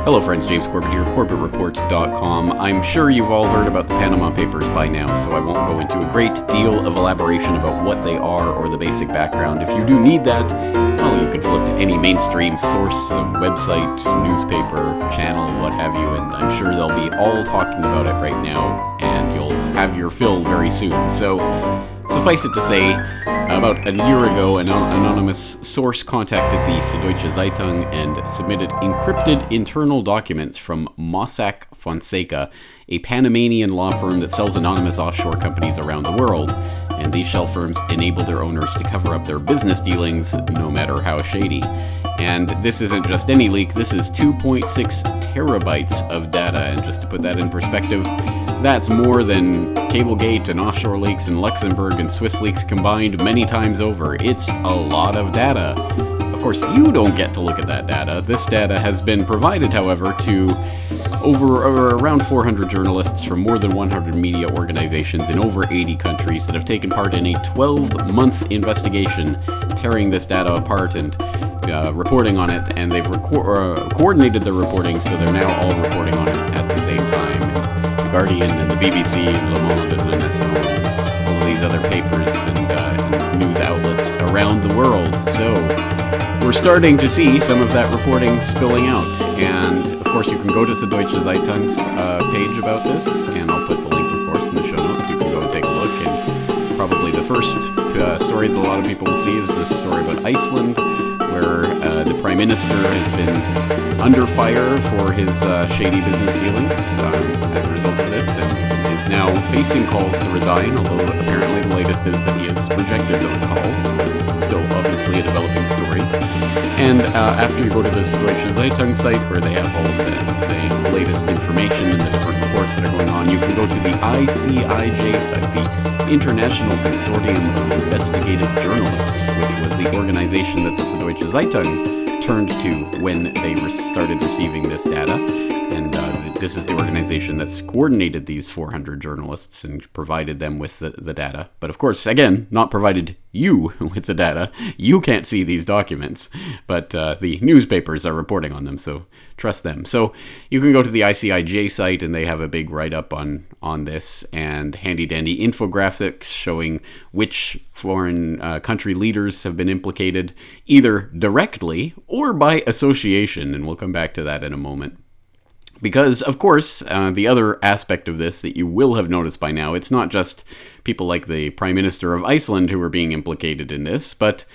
Hello friends, James Corbett here, CorbettReport.com. I'm sure you've all heard about the Panama Papers by now, so I won't go into a great deal of elaboration about what they are or the basic background. If you do need that, well, you can flip to any mainstream source, website, newspaper, channel, what have you, and I'm sure they'll be all talking about it right now, and you'll have your fill very soon. So, suffice it to say, about a year ago, an anonymous source contacted the Süddeutsche Zeitung and submitted encrypted internal documents from Mossack Fonseca, a Panamanian law firm that sells anonymous offshore companies around the world. And these shell firms enable their owners to cover up their business dealings, no matter how shady. And this isn't just any leak, this is 2.6 terabytes of data, and just to put that in perspective, that's more than Cablegate and offshore leaks in Luxembourg and Swiss leaks combined many times over. It's a lot of data. Of course, you don't get to look at that data. This data has been provided, however, to around 400 journalists from more than 100 media organizations in over 80 countries that have taken part in a 12-month investigation, tearing this data apart and reporting on it, and they've coordinated their reporting, so they're now all reporting on it at the same time. The Guardian and the BBC and Le Monde and Le Naison, all of these other papers and news outlets around the world. So we're starting to see some of that reporting spilling out, and of course you can go to Süddeutsche Zeitung's page about this, and I'll put the link, of course, in the show notes. You can go and take a look, and probably the first story that a lot of people will see is this story about Iceland, where the Prime Minister has been under fire for his shady business dealings as a result of this, and is now facing calls to resign, although apparently the latest is that he has rejected those calls. Still obviously a developing story. And after you go to the Süddeutsche Zeitung site, where they have all of the latest information and the different reports that are going on, you can go to the ICIJ site, the International Consortium of Investigative Journalists, which was the organization that the Süddeutsche Zeitung turned to when they started receiving this data. And this is the organization that's coordinated these 400 journalists and provided them with the data. But of course, again, not provided you with the data. You can't see these documents, but the newspapers are reporting on them, so trust them. So you can go to the ICIJ site, and they have a big write-up on this, and handy-dandy infographics showing which foreign country leaders have been implicated, either directly or by association, and we'll come back to that in a moment. Because, of course, the other aspect of this that you will have noticed by now, it's not just people like the Prime Minister of Iceland who are being implicated in this, but,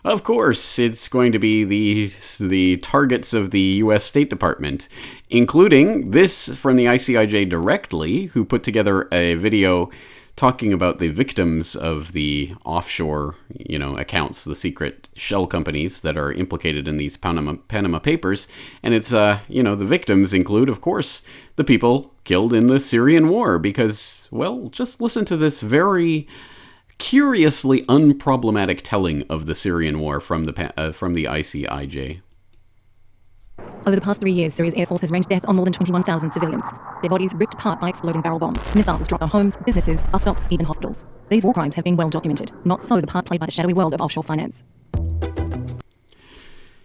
of course, it's going to be the targets of the U.S. State Department, including this from the ICIJ directly, who put together a video talking about the victims of the offshore, accounts, the secret shell companies that are implicated in these Panama Papers. And it's, the victims include, of course, the people killed in the Syrian war, because, well, just listen to this very curiously unproblematic telling of the Syrian war from the ICIJ. Over the past 3 years, Syria's air force has ranged death on more than 21,000 civilians. Their bodies ripped apart by exploding barrel bombs, missiles dropped on homes, businesses, bus stops, even hospitals. These war crimes have been well documented. Not so the part played by the shadowy world of offshore finance.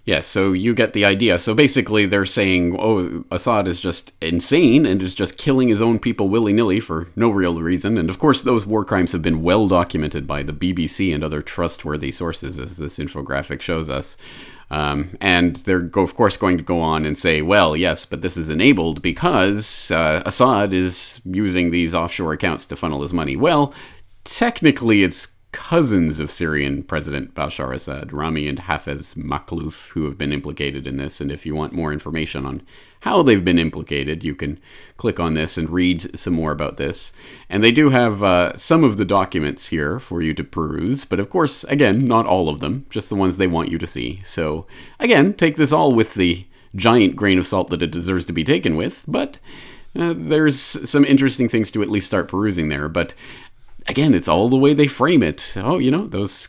Yes, so you get the idea. So basically they're saying, Assad is just insane and is just killing his own people willy-nilly for no real reason. And of course those war crimes have been well documented by the BBC and other trustworthy sources, as this infographic shows us. And they're, of course, going to go on and say, well, yes, but this is enabled because Assad is using these offshore accounts to funnel his money. Well, technically it's cousins of Syrian President Bashar Assad, Rami and Hafez Makhlouf, who have been implicated in this. And if you want more information on how they've been implicated, you can click on this and read some more about this. And they do have some of the documents here for you to peruse, but of course, again, not all of them, just the ones they want you to see. So again, take this all with the giant grain of salt that it deserves to be taken with, but there's some interesting things to at least start perusing there. But again, it's all the way they frame it. Oh, those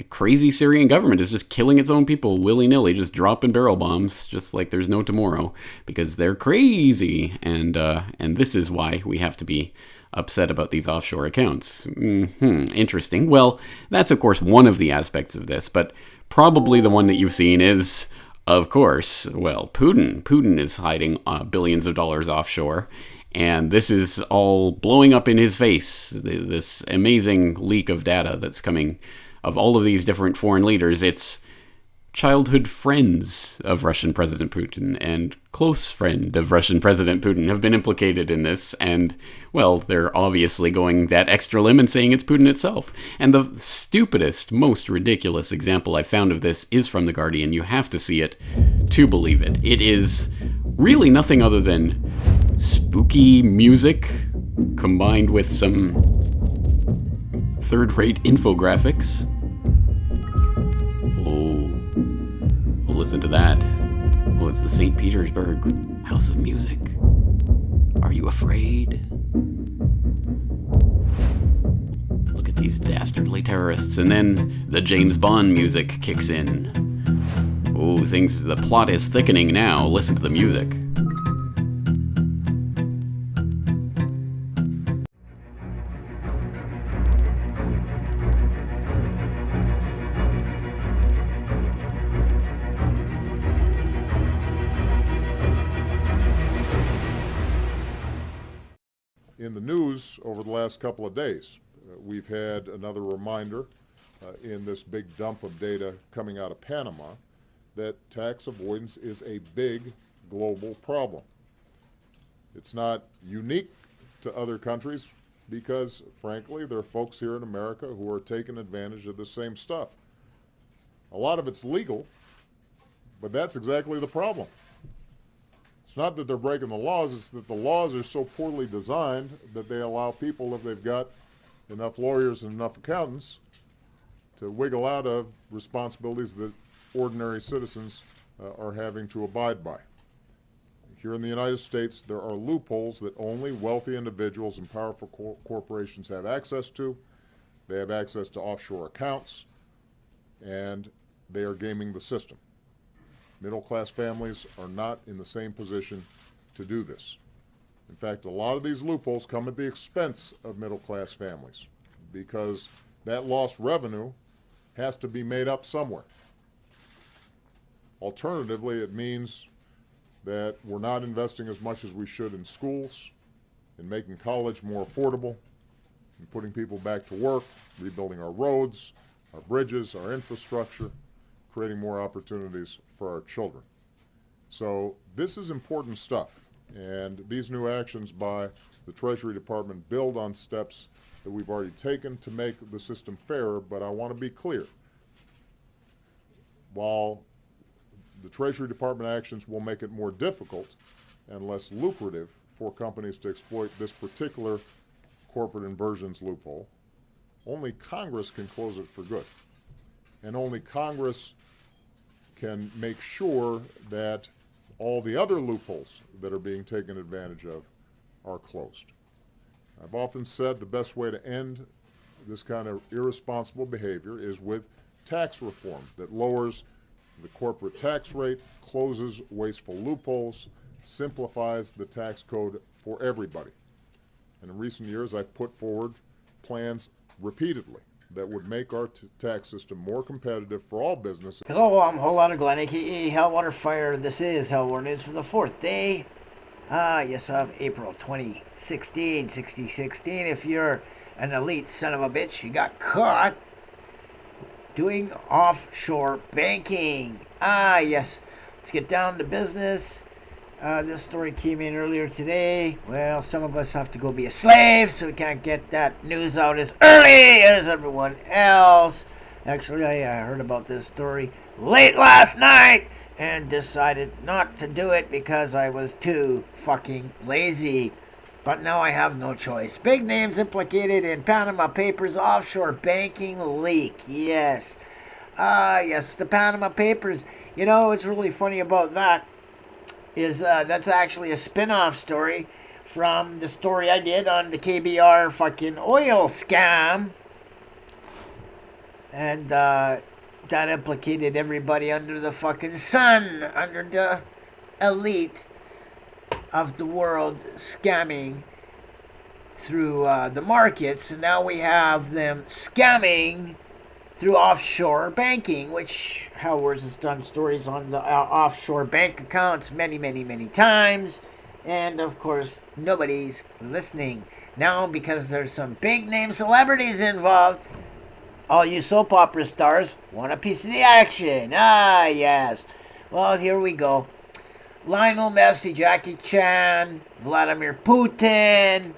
crazy Syrian government is just killing its own people willy-nilly, just dropping barrel bombs, just like there's no tomorrow, because they're crazy. And this is why we have to be upset about these offshore accounts. Interesting. Well, that's of course one of the aspects of this, but probably the one that you've seen is, of course, well, Putin. Putin is hiding billions of dollars offshore, and this is all blowing up in his face. This amazing leak of data that's coming of all of these different foreign leaders. It's childhood friends of Russian President Putin and close friend of Russian President Putin have been implicated in this, and, well, they're obviously going that extra limb and saying it's Putin itself. And the stupidest, most ridiculous example I found of this is from The Guardian. You have to see it to believe it. It is really nothing other than spooky music combined with some third-rate infographics. Listen to that. Oh, it's the St. Petersburg House of Music. Are you afraid? Look at these dastardly terrorists. And then the James Bond music kicks in. Oh, the plot is thickening now. Listen to the music. In the news over the last couple of days, we've had another reminder in this big dump of data coming out of Panama that tax avoidance is a big global problem. It's not unique to other countries because, frankly, there are folks here in America who are taking advantage of the same stuff. A lot of it's legal, but that's exactly the problem. It's not that they're breaking the laws, it's that the laws are so poorly designed that they allow people, if they've got enough lawyers and enough accountants, to wiggle out of responsibilities that ordinary citizens are having to abide by. Here in the United States, there are loopholes that only wealthy individuals and powerful corporations have access to. They have access to offshore accounts, and they are gaming the system. Middle-class families are not in the same position to do this. In fact, a lot of these loopholes come at the expense of middle-class families because that lost revenue has to be made up somewhere. Alternatively, it means that we're not investing as much as we should in schools, in making college more affordable, in putting people back to work, rebuilding our roads, our bridges, our infrastructure, creating more opportunities for our children. So this is important stuff, and these new actions by the Treasury Department build on steps that we've already taken to make the system fairer, but I want to be clear. While the Treasury Department actions will make it more difficult and less lucrative for companies to exploit this particular corporate inversions loophole, only Congress can close it for good. And only Congress can make sure that all the other loopholes that are being taken advantage of are closed. I've often said the best way to end this kind of irresponsible behavior is with tax reform that lowers the corporate tax rate, closes wasteful loopholes, simplifies the tax code for everybody. And in recent years, I've put forward plans repeatedly that would make our tax system more competitive for all businesses. Hello, I'm Whole Lotta Glenn, aka Hellwater Fire. This is Hellwater News for the 4th day. Yes, of April 2016, 6016. If you're an elite son of a bitch, you got caught doing offshore banking. Yes. Let's get down to business. This story came in earlier today. Well, some of us have to go be a slave, so we can't get that news out as early as everyone else. Actually, I heard about this story late last night and decided not to do it because I was too fucking lazy. But now I have no choice. Big names implicated in Panama Papers offshore banking leak. Yes. Yes, the Panama Papers. You know, what's really funny about that is that's actually a spin-off story from the story I did on the KBR fucking oil scam. And that implicated everybody under the fucking sun, under the elite of the world scamming through the markets. And now we have them scamming through offshore banking, which Howard has done stories on the offshore bank accounts many, many, many times. And, of course, nobody's listening. Now, because there's some big-name celebrities involved, all you soap opera stars want a piece of the action. Ah, yes. Well, here we go. Lionel Messi, Jackie Chan, Vladimir Putin,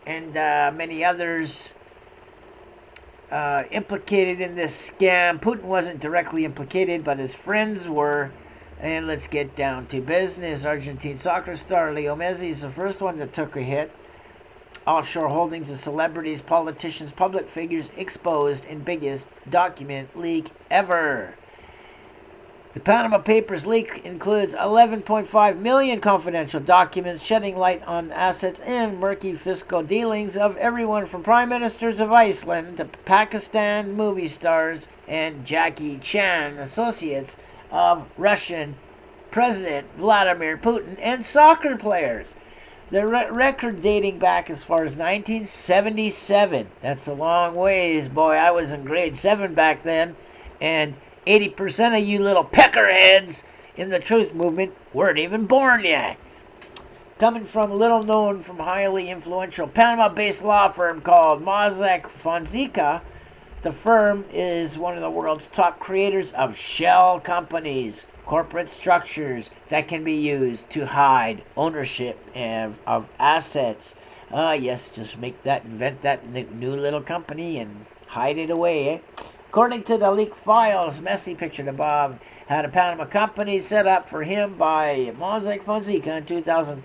and many others implicated in this scam. Putin wasn't directly implicated, but his friends were. And let's get down to business. Argentine soccer star Leo Messi is the first one that took a hit. Offshore holdings of celebrities, politicians, public figures exposed in biggest document leak ever. The Panama Papers leak includes 11.5 million confidential documents, shedding light on the assets and murky fiscal dealings of everyone from prime ministers of Iceland to Pakistan movie stars and Jackie Chan associates of Russian President Vladimir Putin and soccer players. The record dating back as far as 1977. That's a long ways, boy. I was in grade 7 back then, and 80% of you little peckerheads in the truth movement weren't even born yet. Coming from a little known from highly influential Panama-based law firm called Mossack Fonseca, the firm is one of the world's top creators of shell companies, corporate structures that can be used to hide ownership of assets. Yes, just invent that new little company and hide it away, eh? According to the leaked files, Messi, pictured above, had a Panama company set up for him by Mossack Fonseca in 2012.